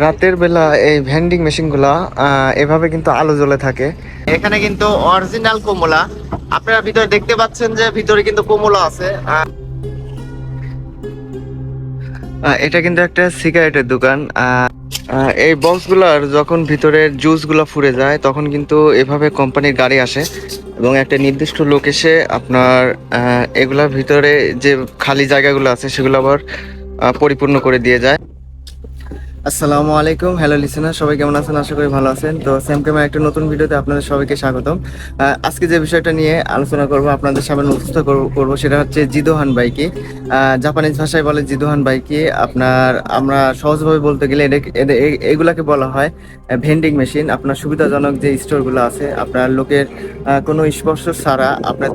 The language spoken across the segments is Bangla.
রাতের বেলা এই ভেন্ডিং মেশিনগুলা এভাবে কিন্তু আলো জ্বলে থাকে। এখানে কিন্তু অরিজিনাল কমলা আপনারা ভিতরে দেখতে পাচ্ছেন যে ভিতরে কিন্তু কমলা আছে। এটা কিন্তু একটা সিগারেটের দোকান। এই বক্সগুলার যখন ভিতরের জুসগুলো ফুরে যায় তখন কিন্তু এভাবে কোম্পানির গাড়ি আসে এবং একটা নির্দিষ্ট লোক এসে আপনার এগুলার ভিতরে যে খালি জায়গাগুলো আছে সেগুলো আবার পরিপূর্ণ করে দিয়ে যায়। আসসালামু আলাইকুম, হ্যালো লিসেনার, সবাই কেমন আছেন? আশা করি ভালো আছেন। তো স্যাম ক্যামের একটা নতুন ভিডিওতে আপনাদের সবাইকে স্বাগতম। আজকে যে বিষয়টা নিয়ে আলোচনা করব, আপনাদের সামনে উপস্থিত করব, সেটা হচ্ছে জিদোহান বাইকি। জাপানিজ ভাষায় বলে জিদোহান বাইকি। আমরা সহজভাবে বলতে গেলে এগুলাকে বলা হয় ভেন্ডিং মেশিন। আপনার সুবিধাজনক যে স্টোরগুলো আছে, আপনার লোকের কোনো স্পর্শ ছাড়া, আপনার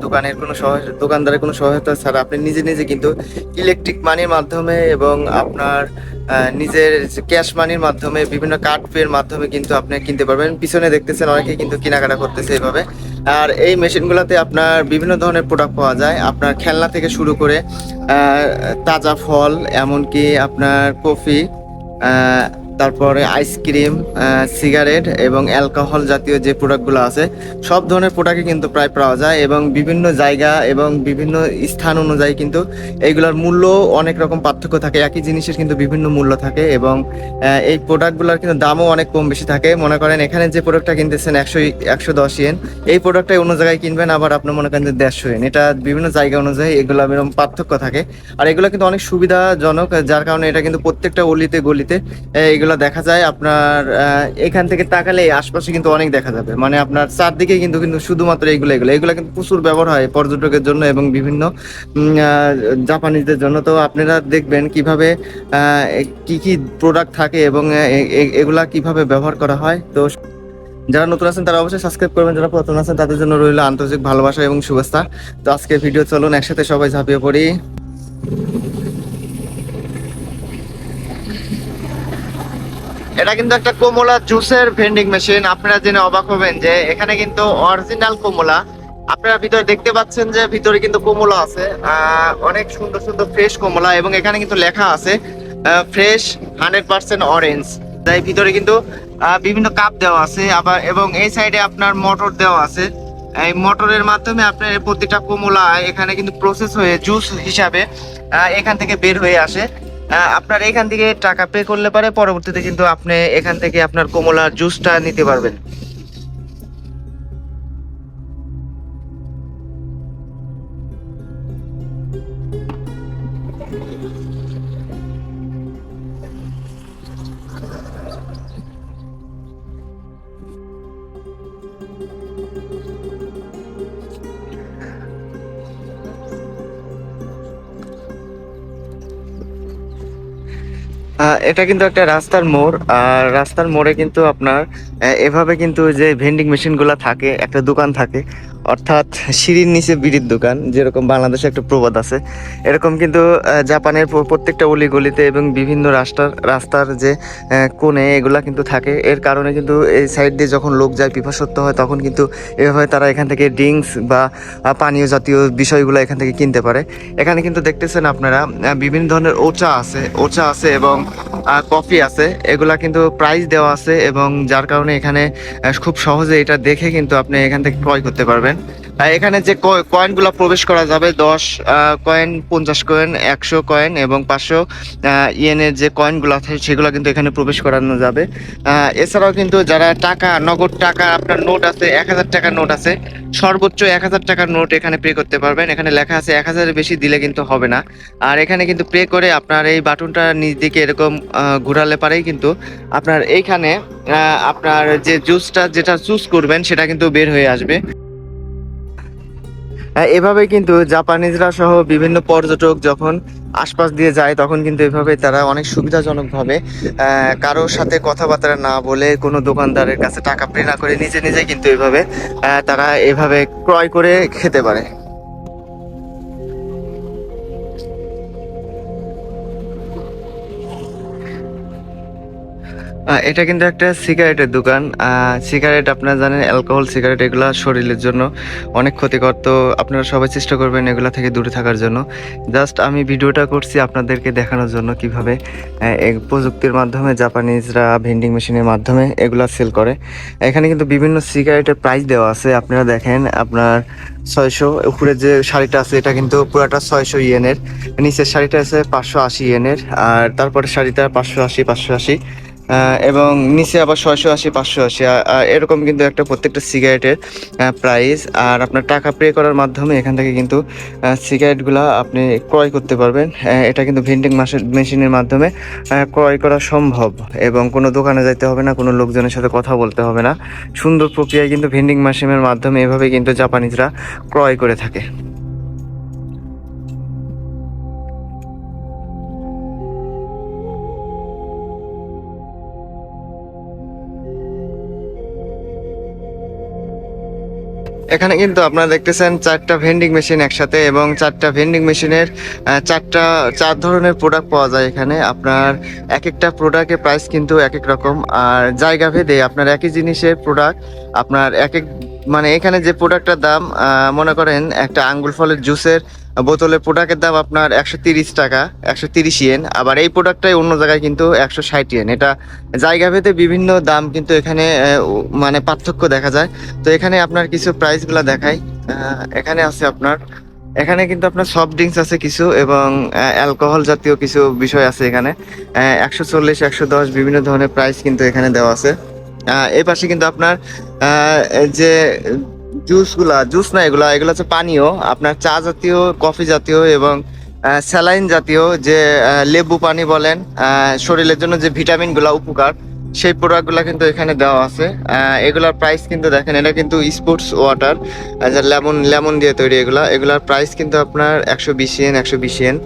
দোকানদারের কোনো সহায়তা ছাড়া আপনি নিজে নিজে কিন্তু ইলেকট্রিক মানির মাধ্যমে এবং আপনার নিজের ক্যাশ মানির মাধ্যমে, বিভিন্ন কার্ড পের মাধ্যমে কিন্তু আপনি কিনতে পারবেন। পিছনে দেখতেছেন অনেকে কিন্তু কেনাকাটা করতেছে এইভাবে। আর এই মেশিনগুলোতে আপনার বিভিন্ন ধরনের প্রোডাক্ট পাওয়া যায়, আপনার খেলনা থেকে শুরু করে তাজা ফল, এমনকি আপনার কফি, তারপরে আইসক্রিম, সিগারেট এবং অ্যালকোহল জাতীয় যে প্রোডাক্টগুলো আছে, সব ধরনের প্রোডাক্টই কিন্তু প্রায় পাওয়া যায়। এবং বিভিন্ন জায়গা এবং বিভিন্ন স্থান অনুযায়ী কিন্তু এইগুলোর মূল্য অনেক রকম পার্থক্য থাকে। একই জিনিসের কিন্তু বিভিন্ন মূল্য থাকে এবং এই প্রোডাক্টগুলোর কিন্তু দামও অনেক কম বেশি থাকে। মনে করেন এখানে যে প্রোডাক্টটা কিনতেছেন 110 ইয়েন, এই প্রোডাক্টটাই অন্য জায়গায় কিনবেন আবার আপনার মনে করেন যে 150 ইয়েন। এটা বিভিন্ন জায়গা অনুযায়ী এগুলো এরকম পার্থক্য থাকে। আর এগুলো কিন্তু অনেক সুবিধাজনক, যার কারণে এটা কিন্তু প্রত্যেকটা অলিতে গলিতে এগুলো দেখা যায়। আপনার এখান থেকে তাকালে আশপাশে কিন্তু অনেক দেখা যাবে, মানে আপনার চারদিকে কিন্তু কিন্তু শুধুমাত্র এগুলো কিন্তু প্রচুর ব্যবহার হয় পর্যটকের জন্য এবং বিভিন্ন জাপানিজদের জন্য। তো আপনারা দেখবেন কিভাবে কি কি প্রোডাক্ট থাকে এবং এগুলা কিভাবে ব্যবহার করা হয়। তো যারা নতুন আছেন তারা অবশ্যই সাবস্ক্রাইব করবেন, যারা পুরাতন আছেন তাদের জন্য রইল আন্তরিক ভালোবাসা এবং শুভেচ্ছা। তো আজকে ভিডিও চলুন একসাথে সবাই ঝাঁপিয়ে পড়ি। এটা কিন্তু একটা কমলা জুসের ভেন্ডিং মেশিন। আপনারা জেনে অবাক হবেন যে এখানে কিন্তু অরিজিনাল কমলা আপনারা ভিতরে দেখতে পাচ্ছেন যে ভিতরে কিন্তু কমলা আছে, অনেক সুন্দর সুন্দর ফ্রেশ কমলা। এবং এখানে কিন্তু লেখা আছে ফ্রেশ 100% অরেঞ্জ। তাই ভিতরে কিন্তু বিভিন্ন কাপ দেওয়া আছে আবার, এবং এই সাইডে আপনার মোটর দেওয়া আছে। এই মোটরের মাধ্যমে আপনার প্রতিটা কমলা এখানে কিন্তু প্রসেস হয়ে জুস হিসাবে এখান থেকে বের হয়ে আসে। আপনার এখান থেকে টাকা পে করলে পারে পরবর্তীতে কিন্তু আপনি এখান থেকে আপনার কমলার জুসটা নিতে পারবেন। এটা কিন্তু একটা রাস্তার মোড়। আর রাস্তার মোড়ে কিন্তু আপনার এভাবে কিন্তু যে ভেন্ডিং মেশিন গুলা থাকে, একটা দোকান থাকে, অর্থাৎ সিঁড়ির নিচে বিড়ির দোকান, যেরকম বাংলাদেশে একটা প্রবাদ আছে, এরকম কিন্তু জাপানের প্রত্যেকটা অলি গলিতে এবং বিভিন্ন রাস্তার যে কোণে এগুলা কিন্তু থাকে। এর কারণে কিন্তু এই সাইড দিয়ে যখন লোক যায়, পিপাসত্ব হয়, তখন কিন্তু এভাবে তারা এখান থেকে ড্রিঙ্কস বা পানীয় জাতীয় বিষয়গুলো এখান থেকে কিনতে পারে। এখানে কিন্তু দেখতেছেন আপনারা বিভিন্ন ধরনের ওচা আছে এবং কফি আছে। এগুলা কিন্তু প্রাইস দেওয়া আছে এবং যার কারণে এখানে খুব সহজে এটা দেখে কিন্তু আপনি এখান থেকে ক্রয় করতে পারবেন। এখানে যে কয়েনগুলো প্রবেশ করা যাবে, 10 কয়েন, 50 কয়েন, 100 কয়েন এবং 500 ইয়েনের যে কয়েনগুলো আছে সেগুলো কিন্তু এখানে প্রবেশ করানো যাবে। এছাড়াও কিন্তু যারা নগদ টাকা আপনার নোট আছে, 1000 টাকার নোট আছে, সর্বোচ্চ 1000 টাকার নোট এখানে পে করতে পারবেন। এখানে লেখা আছে 1000-এর বেশি দিলে কিন্তু হবে না। আর এখানে কিন্তু পে করে আপনার এই বাটনটা নিচ দিকে এরকম ঘোরালে পারেই কিন্তু আপনার এইখানে আপনার যে জুসটা যেটা চুজ করবেন সেটা কিন্তু বের হয়ে আসবে। এভাবে কিন্তু জাপানিজরা সহ বিভিন্ন পর্যটক যখন আশপাশ দিয়ে যায় তখন কিন্তু এভাবে তারা অনেক সুবিধাজনকভাবে কারোর সাথে কথাবার্তা না বলে, কোনো দোকানদারের কাছে টাকা পে না করে নিজে নিজে কিন্তু এভাবে তারা এভাবে ক্রয় করে খেতে পারে। এটা কিন্তু একটা সিগারেটের দোকান। সিগারেট আপনারা জানেন, অ্যালকোহল সিগারেট এগুলা শরীরের জন্য অনেক ক্ষতিকর। তো আপনারা সবাই চেষ্টা করবেন এগুলা থেকে দূরে থাকার জন্য। জাস্ট আমি ভিডিওটা করছি আপনাদেরকে দেখানোর জন্য কিভাবে এই প্রযুক্তির মাধ্যমে জাপানিজরা ভেন্ডিং মেশিনের মাধ্যমে এগুলা সেল করে। এখানে কিন্তু বিভিন্ন সিগারেটের প্রাইস দেওয়া আছে। আপনারা দেখেন, আপনার 600 উপরে যে শাড়িটা আছে এটা কিন্তু পুরাটা 600 ইয়েনের, নিচের শাড়িটা আছে 580 ইয়েনের, আর তারপরে শাড়িটা 580 580, এবং নিচে আবার 680 580, এরকম কিন্তু একটা প্রত্যেকটা সিগারেটের প্রাইস। আর আপনার টাকা পে করার মাধ্যমে এখান থেকে কিন্তু সিগারেটগুলো আপনি ক্রয় করতে পারবেন। এটা কিন্তু ভেন্ডিং মেশিনের মাধ্যমে ক্রয় করা সম্ভব, এবং কোনো দোকানে যাইতে হবে না, কোনো লোকজনের সাথে কথা বলতে হবে না। সুন্দর প্রক্রিয়ায় কিন্তু ভেন্ডিং মেশিনের মাধ্যমে এভাবে কিন্তু জাপানিজরা ক্রয় করে থাকে। এখানে কিন্তু আপনারা দেখতেছেন 4টা ভেন্ডিং মেশিন একসাথে, এবং 4টা ভেন্ডিং মেশিনের 4 ধরনের প্রোডাক্ট পাওয়া যায় এখানে। আপনার এক একটা প্রোডাক্টের প্রাইস কিন্তু এক এক রকম, আর জায়গা ভেদে আপনার একই জিনিসের প্রোডাক্ট আপনার এক এক, মানে এখানে যে প্রোডাক্টটার দাম, মনে করেন একটা আঙ্গুর ফলের জুসের বোতলের প্রোডাক্টের দাম আপনার 130 টাকা, 130 ইয়েন। আবার এই প্রোডাক্টটাই অন্য জায়গায় কিন্তু 160 ইয়েন। এটা জায়গা ভেদে বিভিন্ন দাম কিন্তু এখানে মানে পার্থক্য দেখা যায়। তো এখানে আপনার কিছু প্রাইসগুলো দেখাই। এখানে আছে আপনার, এখানে কিন্তু আপনার সফট ড্রিঙ্কস আছে কিছু, এবং অ্যালকোহল জাতীয় কিছু বিষয় আছে এখানে। 140 110 বিভিন্ন ধরনের প্রাইস কিন্তু এখানে দেওয়া আছে। এই পাশে কিন্তু আপনার যে জুস না, এগুলা হচ্ছে পানীয়, আপনার চা জাতীয়, কফি জাতীয় এবং স্যালাইন জাতীয়, যে লেবু পানি বলেন, শরীরের জন্য যে ভিটামিনগুলো উপকার, সেই প্রোডাক্টগুলো কিন্তু এখানে দেওয়া আছে। এগুলার প্রাইস কিন্তু দেখেন, এটা কিন্তু স্পোর্টস ওয়াটার, যা লেমন দিয়ে তৈরি। এগুলার প্রাইস কিন্তু আপনার 120 ইয়েন, 120 ইয়েন,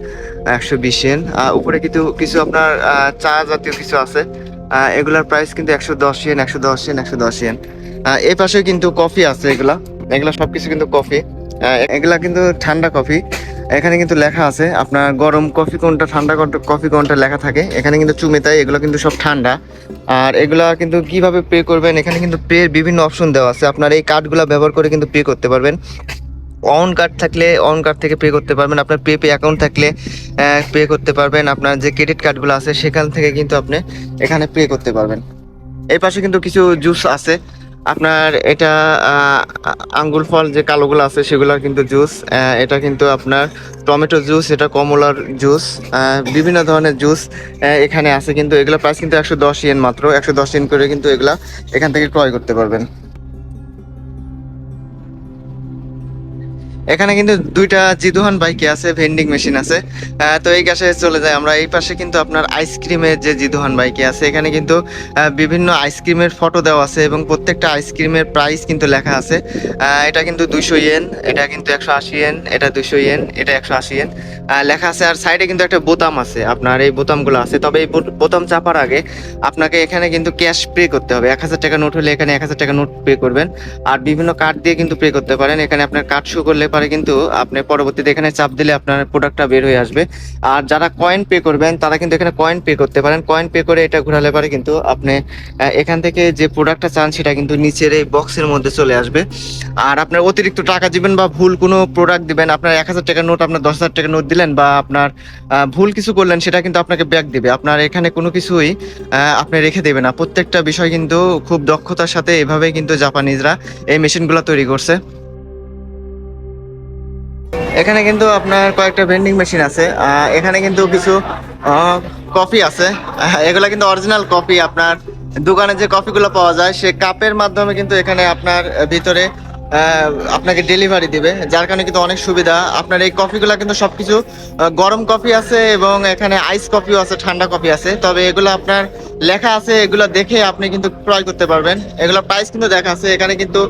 120 ইয়েন। উপরে কিন্তু কিছু আপনার চা জাতীয় কিছু আছে, এগুলার প্রাইস কিন্তু 110 ইয়েন, 110 ইয়েন, 110 ইয়েন। এই পাশে কিন্তু কফি আছে, এগুলা সবকিছু কিন্তু কফি। এগুলা কিন্তু ঠান্ডা কফি। এখানে কিন্তু লেখা আছে আপনার গরম কফি কোনটা, ঠান্ডা কফি কোনটা লেখা থাকে। এখানে কিন্তু চুমেতাই, এগুলো কিন্তু সব ঠান্ডা। আর এগুলা কিন্তু কিভাবে পে করবেন, এখানে কিন্তু পে বিভিন্ন অপশন দেওয়া আছে। আপনার এই কার্ডগুলো ব্যবহার করে কিন্তু পে করতে পারবেন। অন কার্ড থাকলে অন কার্ড থেকে পে করতে পারবেন, আপনার পে অ্যাকাউন্ট থাকলে পে করতে পারবেন, আপনার যে ক্রেডিট কার্ডগুলো আছে সেখান থেকে কিন্তু আপনি এখানে পে করতে পারবেন। এই পাশে কিন্তু কিছু জুস আছে আপনার, এটা আঙ্গুর ফল যে কালোগুলো আছে সেগুলোর কিন্তু জুস। এটা কিন্তু আপনার টমেটো জুস, এটা কমলার জুস, বিভিন্ন ধরনের জুস এখানে আছে। কিন্তু এগুলো প্রাইস কিন্তু 110 ইয়েন, মাত্র 110 ইয়েন করে কিন্তু এগুলা এখান থেকে ক্রয় করতে পারবেন। এখানে কিন্তু 2টা জিদুহান বাইকে আছে, ভেন্ডিং মেশিন আছে। তো এই কাছে চলে যায় আমরা। এই পাশে কিন্তু আপনার আইসক্রিমের যে জিদুহান বাইকে আছে, এখানে কিন্তু বিভিন্ন আইসক্রিমের ফটো দেওয়া আছে, এবং প্রত্যেকটা আইসক্রিমের প্রাইস কিন্তু লেখা আছে। এটা কিন্তু 200 ইয়েন, এটা কিন্তু 180 ইয়েন, এটা 200 ইয়েন, এটা 180 ইয়েন লেখা আছে। আর সাইডে কিন্তু একটা বোতাম আছে, আপনার এই বোতামগুলো আছে। তবে এই বোতাম চাপার আগে আপনাকে এখানে কিন্তু ক্যাশ পে করতে হবে। 1000 টাকা নোট হলে এখানে 1000 টাকা নোট পে করবেন। আর বিভিন্ন কার্ড দিয়ে কিন্তু পে করতে পারেন। এখানে আপনার কার্ড শো করলে পারে কিন্তু আপনি পরবর্তীতে এখানে চাপ দিলে আপনার প্রোডাক্টটা বের হয়ে আসবে। আর যারা কয়েন পে করবেন তারা কিন্তু এখানে কয়েন পে করতে পারেন। কয়েন পে করে এটা ঘোরালে পারে কিন্তু আপনি এখান থেকে যে প্রোডাক্টটা চান সেটা কিন্তু নিচের এই বক্সের মধ্যে চলে আসবে। আর আপনার অতিরিক্ত টাকা দিবেন বা ভুল কোনো প্রোডাক্ট দিবেন, আপনার 1000 টাকার নোট আপনার 10,000 টাকার নোট দিলেন, বা আপনার ভুল কিছু করলেন, সেটা কিন্তু আপনাকে ব্যাক দিবে। আপনার এখানে কোনো কিছুই আপনি রেখে দেবে না। প্রত্যেকটা বিষয় কিন্তু খুব দক্ষতার সাথে এভাবে কিন্তু জাপানিজরা এই মেশিনগুলো তৈরি করছে। এখানে কিন্তু আপনার কয়েকটা ভেন্ডিং মেশিন আছে। এখানে কিন্তু কিছু কফি আছে। এগুলা কিন্তু অরিজিনাল কফি। আপনার দোকানে যে কফিগুলো পাওয়া যায় সে কাপের মাধ্যমে কিন্তু এখানে আপনার ভিতরে আপনাকে ডেলিভারি দিবে, যার কারণে কিন্তু অনেক সুবিধা। আপনার এই কফিগুলো কিন্তু সবকিছু গরম কফি আছে, এবং এখানে আইস কফিও আছে, ঠান্ডা কফি আছে। তবে এগুলো আপনার লেখা আছে, এগুলো দেখে আপনি কিন্তু ক্রয় করতে পারবেন। এগুলো প্রাইস কিন্তু দেখা আছে। এখানে কিন্তু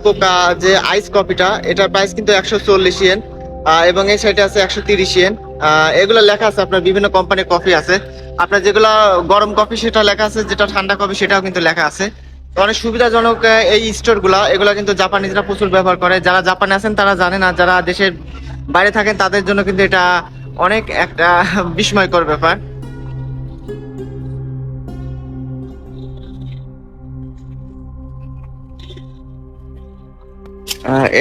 কোকা যে আইস কফিটা, এটার প্রাইস কিন্তু 140 ইয়েন, এবং এই সাইডে আছে 130 ইয়েন। এগুলো লেখা আছে। আপনার বিভিন্ন কোম্পানির কফি আছে। আপনার যেগুলো গরম কফি সেটা লেখা আছে, যেটা ঠান্ডা কফি সেটাও কিন্তু লেখা আছে। তো অনেক সুবিধাজনক এই স্টোরগুলো। এগুলো কিন্তু জাপানিজরা প্রচুর ব্যবহার করে। যারা জাপানে আছেন তারা জানেন, আর যারা দেশের বাইরে থাকেন তাদের জন্য কিন্তু এটা অনেক একটা বিস্ময়কর ব্যাপার।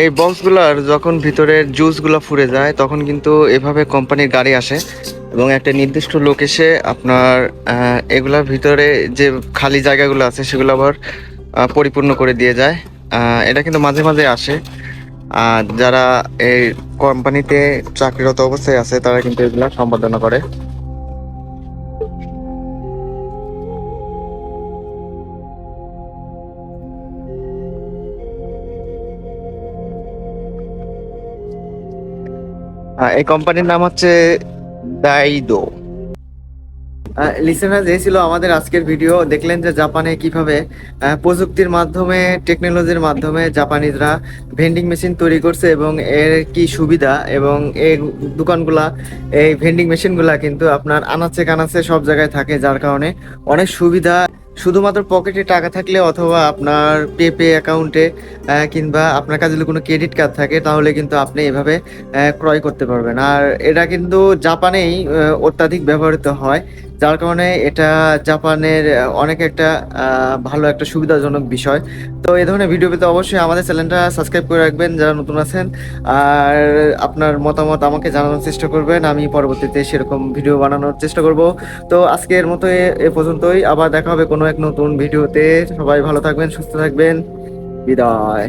এই বক্সগুলার যখন ভিতরের জুসগুলো ফুরে যায় তখন কিন্তু এভাবে কোম্পানির গাড়ি আসে এবং একটা নির্দিষ্ট লোক এসে আপনার এগুলার ভিতরে যে খালি জায়গাগুলো আছে সেগুলো আবার পরিপূর্ণ করে দিয়ে যায়। এটা কিন্তু মাঝে মাঝে আসে। যারা এই কোম্পানিতে চাকরিরত অবস্থায় আছে তারা কিন্তু এগুলা সম্পাদনা করে। এই কোম্পানির নাম হচ্ছে দাইদো। লিসেনার এই ছিল আমাদের আজকের ভিডিও। দেখলেন যে জাপানে কিভাবে প্রযুক্তির মাধ্যমে, টেকনোলজির মাধ্যমে জাপানিজরা ভেন্ডিং মেশিন তৈরি করছে এবং এর কি সুবিধা, এবং এই দোকানগুলা, এই ভেন্ডিং মেশিনগুলা কিন্তু আপনার আনাচে কানাচে সব জায়গায় থাকে, যার কারণে অনেক সুবিধা। শুধুমাত্র পকেটে টাকা থাকলে অথবা আপনার পেপে অ্যাকাউন্টে কিংবা আপনার কাছে যদি কোনো ক্রেডিট কার্ড থাকে তাহলে কিন্তু আপনি এভাবে ক্রয় করতে পারবেন। আর এটা কিন্তু জাপানেই অত্যাধিক ব্যবহৃত হয়, যার কারণে এটা জাপানের অনেক একটা ভালো একটা সুবিধাজনক বিষয়। তো এই ধরনের ভিডিও পেতে অবশ্যই আমাদের চ্যানেলটা সাবস্ক্রাইব করে রাখবেন যারা নতুন আছেন। আর আপনার মতামত আমাকে জানানোর চেষ্টা করবেন, আমি পরবর্তীতে সেরকম ভিডিও বানানোর চেষ্টা করব। তো আজকের মতো এ পর্যন্তই, আবার দেখা হবে কোনো এক নতুন ভিডিওতে। সবাই ভালো থাকবেন, সুস্থ থাকবেন, বিদায়।